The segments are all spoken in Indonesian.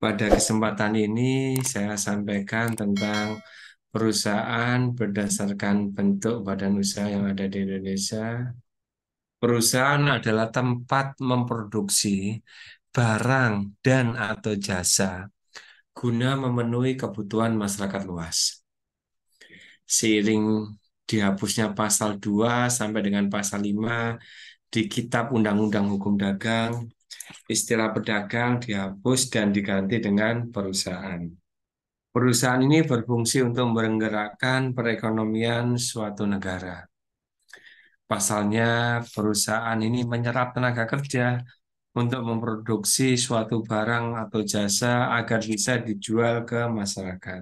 Pada kesempatan ini saya sampaikan tentang perusahaan berdasarkan bentuk badan usaha yang ada di Indonesia. Perusahaan adalah tempat memproduksi barang dan atau jasa guna memenuhi kebutuhan masyarakat luas. Seiring dihapusnya pasal 2 sampai dengan pasal 5 di Kitab Undang-Undang Hukum Dagang, istilah pedagang dihapus dan diganti dengan perusahaan. Perusahaan ini berfungsi untuk menggerakkan perekonomian suatu negara. Pasalnya, perusahaan ini menyerap tenaga kerja untuk memproduksi suatu barang atau jasa agar bisa dijual ke masyarakat.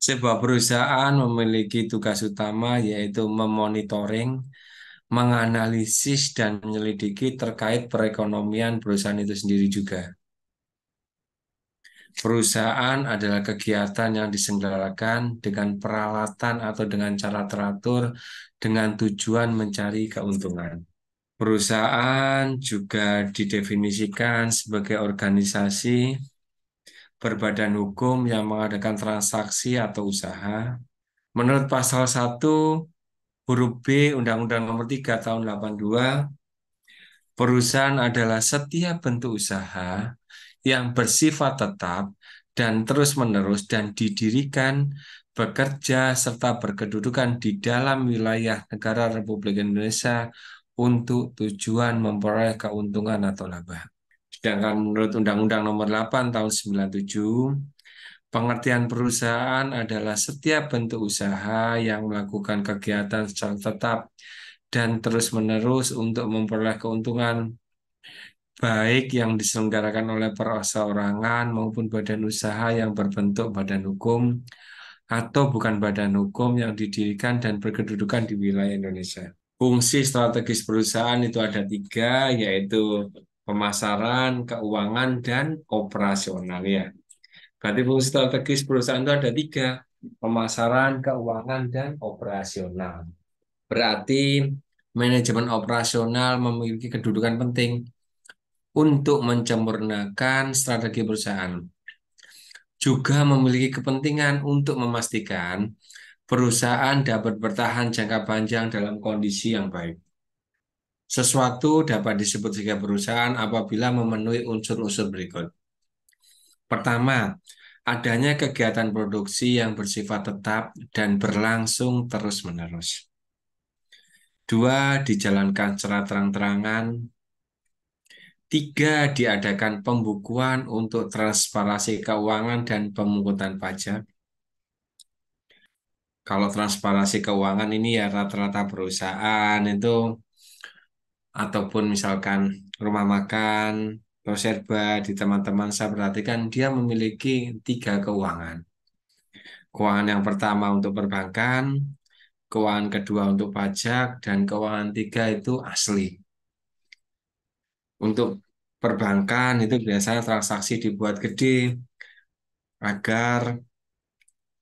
Sebuah perusahaan memiliki tugas utama yaitu memonitoring, menganalisis, dan menyelidiki terkait perekonomian perusahaan itu sendiri juga. Perusahaan adalah kegiatan yang diselenggarakan dengan peralatan atau dengan cara teratur dengan tujuan mencari keuntungan. Perusahaan juga didefinisikan sebagai organisasi berbadan hukum yang mengadakan transaksi atau usaha. Menurut pasal 1 huruf B Undang-Undang Nomor 3 Tahun 82, perusahaan adalah setiap bentuk usaha yang bersifat tetap dan terus-menerus dan didirikan, bekerja, serta berkedudukan di dalam wilayah negara Republik Indonesia untuk tujuan memperoleh keuntungan atau laba. Sedangkan menurut Undang-Undang Nomor 8 Tahun 97, pengertian perusahaan adalah setiap bentuk usaha yang melakukan kegiatan secara tetap dan terus-menerus untuk memperoleh keuntungan baik yang diselenggarakan oleh perorangan maupun badan usaha yang berbentuk badan hukum atau bukan badan hukum yang didirikan dan berkedudukan di wilayah Indonesia. Fungsi strategis perusahaan itu ada 3, yaitu pemasaran, keuangan, dan operasional ya. Berarti fungsi strategis perusahaan itu ada 3, pemasaran, keuangan, dan operasional. Berarti manajemen operasional memiliki kedudukan penting untuk menyempurnakan strategi perusahaan. Juga memiliki kepentingan untuk memastikan perusahaan dapat bertahan jangka panjang dalam kondisi yang baik. Sesuatu dapat disebut sebagai perusahaan apabila memenuhi unsur-unsur berikut. Pertama, adanya kegiatan produksi yang bersifat tetap dan berlangsung terus-menerus. 2, dijalankan secara terang-terangan. 3, diadakan pembukuan untuk transparansi keuangan dan pemungutan pajak. Kalau transparansi keuangan ini ya rata-rata perusahaan itu ataupun misalkan rumah makan atau serba di teman-teman saya perhatikan dia memiliki 3 keuangan. Keuangan yang pertama untuk perbankan, keuangan kedua untuk pajak, dan keuangan 3 itu asli. Untuk perbankan itu biasanya transaksi dibuat gede agar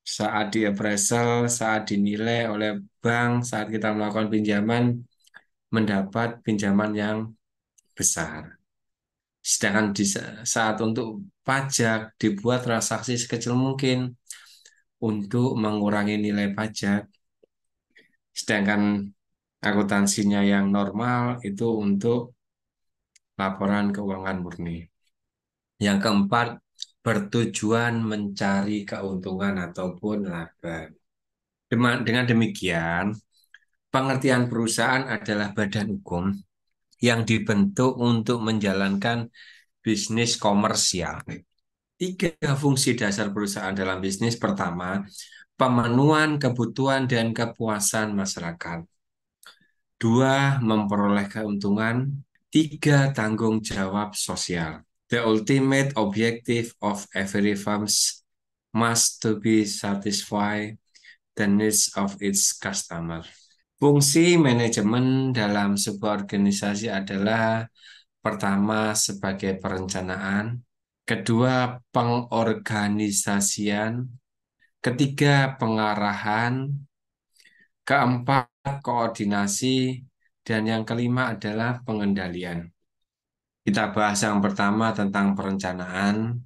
saat di appraisal, saat dinilai oleh bank, saat kita melakukan pinjaman, mendapat pinjaman yang besar. Sedangkan di saat untuk pajak dibuat transaksi sekecil mungkin untuk mengurangi nilai pajak. Sedangkan akuntansinya yang normal itu untuk laporan keuangan murni. Yang keempat, bertujuan mencari keuntungan ataupun laba. Dengan demikian, pengertian perusahaan adalah badan hukum yang dibentuk untuk menjalankan bisnis komersial. 3 fungsi dasar perusahaan dalam bisnis. Pertama, pemenuhan kebutuhan dan kepuasan masyarakat. 2, memperoleh keuntungan. 3, tanggung jawab sosial. The ultimate objective of every firm must to be satisfy the needs of its customer. Fungsi manajemen dalam sebuah organisasi adalah pertama sebagai perencanaan, kedua pengorganisasian, ketiga pengarahan, keempat koordinasi, dan yang kelima adalah pengendalian. Kita bahas yang pertama tentang perencanaan.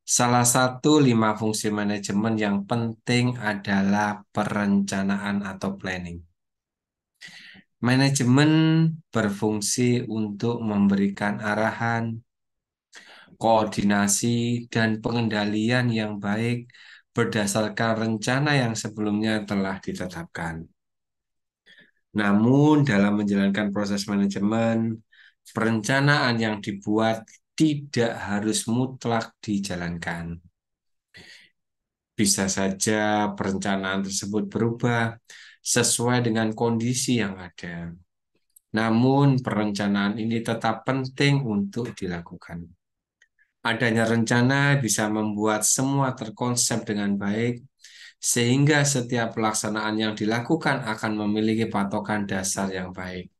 Salah satu 5 fungsi manajemen yang penting adalah perencanaan atau planning. Manajemen berfungsi untuk memberikan arahan, koordinasi, dan pengendalian yang baik berdasarkan rencana yang sebelumnya telah ditetapkan. Namun, dalam menjalankan proses manajemen, perencanaan yang dibuat tidak harus mutlak dijalankan. Bisa saja perencanaan tersebut berubah sesuai dengan kondisi yang ada. Namun, perencanaan ini tetap penting untuk dilakukan. Adanya rencana bisa membuat semua terkonsep dengan baik, sehingga setiap pelaksanaan yang dilakukan akan memiliki patokan dasar yang baik.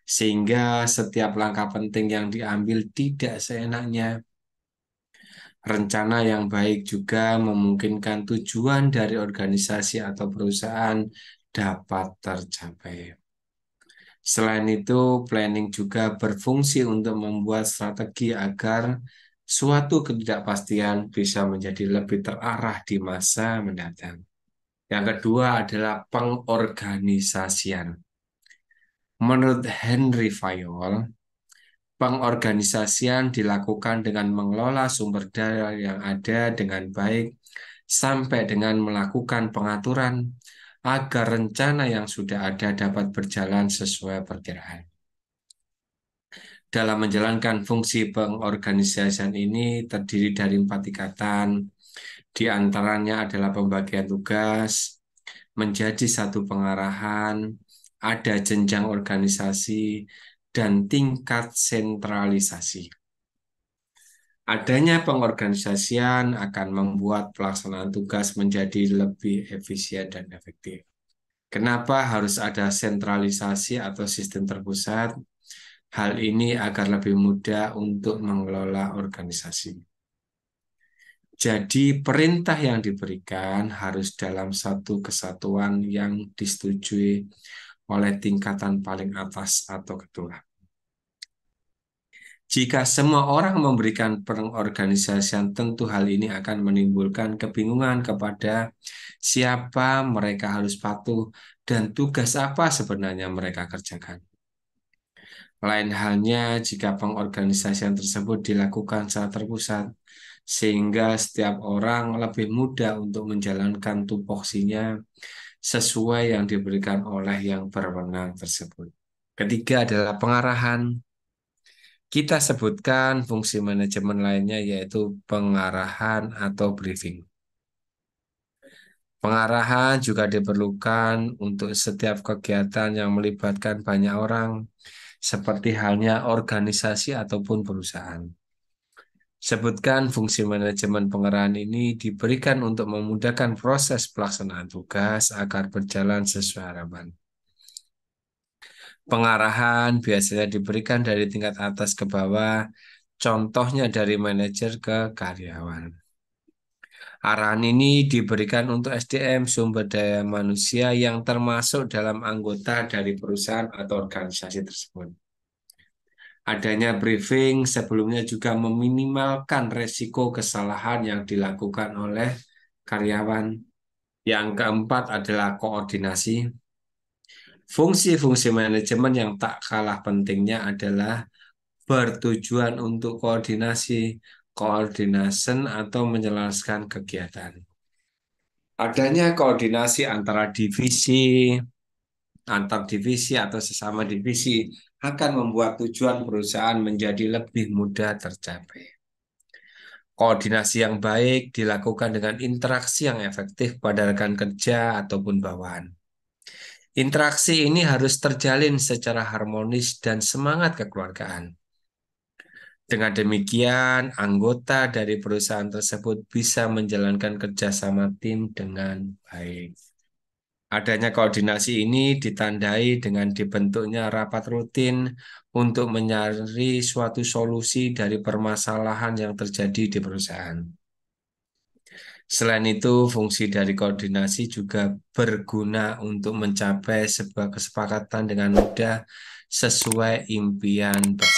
Sehingga setiap langkah penting yang diambil tidak seenaknya. Rencana yang baik juga memungkinkan tujuan dari organisasi atau perusahaan dapat tercapai. Selain itu, planning juga berfungsi untuk membuat strategi agar suatu ketidakpastian bisa menjadi lebih terarah di masa mendatang. Yang kedua adalah pengorganisasian. Menurut Henry Fayol, pengorganisasian dilakukan dengan mengelola sumber daya yang ada dengan baik sampai dengan melakukan pengaturan agar rencana yang sudah ada dapat berjalan sesuai perkiraan. Dalam menjalankan fungsi pengorganisasian ini terdiri dari 4 tingkatan, di antaranya adalah pembagian tugas, menjadi satu pengarahan, ada jenjang organisasi, dan tingkat sentralisasi. Adanya pengorganisasian akan membuat pelaksanaan tugas menjadi lebih efisien dan efektif. Kenapa harus ada sentralisasi atau sistem terpusat? Hal ini agar lebih mudah untuk mengelola organisasi. Jadi perintah yang diberikan harus dalam satu kesatuan yang disetujui oleh tingkatan paling atas atau ketua. Jika semua orang memberikan pengorganisasian, tentu hal ini akan menimbulkan kebingungan kepada siapa mereka harus patuh dan tugas apa sebenarnya mereka kerjakan. Lain halnya jika pengorganisasian tersebut dilakukan secara terpusat, sehingga setiap orang lebih mudah untuk menjalankan tupoksinya sesuai yang diberikan oleh yang berwenang tersebut. Ketiga adalah pengarahan. Kita sebutkan fungsi manajemen lainnya yaitu pengarahan atau briefing. Pengarahan juga diperlukan untuk setiap kegiatan yang melibatkan banyak orang, seperti halnya organisasi ataupun perusahaan. Sebutkan fungsi manajemen pengarahan ini diberikan untuk memudahkan proses pelaksanaan tugas agar berjalan sesuai harapan. Pengarahan biasanya diberikan dari tingkat atas ke bawah, contohnya dari manajer ke karyawan. Arahan ini diberikan untuk SDM, sumber daya manusia yang termasuk dalam anggota dari perusahaan atau organisasi tersebut. Adanya briefing sebelumnya juga meminimalkan resiko kesalahan yang dilakukan oleh karyawan. Yang keempat adalah koordinasi. Fungsi-fungsi manajemen yang tak kalah pentingnya adalah bertujuan untuk koordinasi, coordination atau menjelaskan kegiatan. Adanya koordinasi antara divisi, antar divisi atau sesama divisi akan membuat tujuan perusahaan menjadi lebih mudah tercapai. Koordinasi yang baik dilakukan dengan interaksi yang efektif pada rekan kerja ataupun bawahan. Interaksi ini harus terjalin secara harmonis dan semangat kekeluargaan. Dengan demikian, anggota dari perusahaan tersebut bisa menjalankan kerjasama tim dengan baik. Adanya koordinasi ini ditandai dengan dibentuknya rapat rutin untuk mencari suatu solusi dari permasalahan yang terjadi di perusahaan. Selain itu, fungsi dari koordinasi juga berguna untuk mencapai sebuah kesepakatan dengan mudah sesuai impian bersama.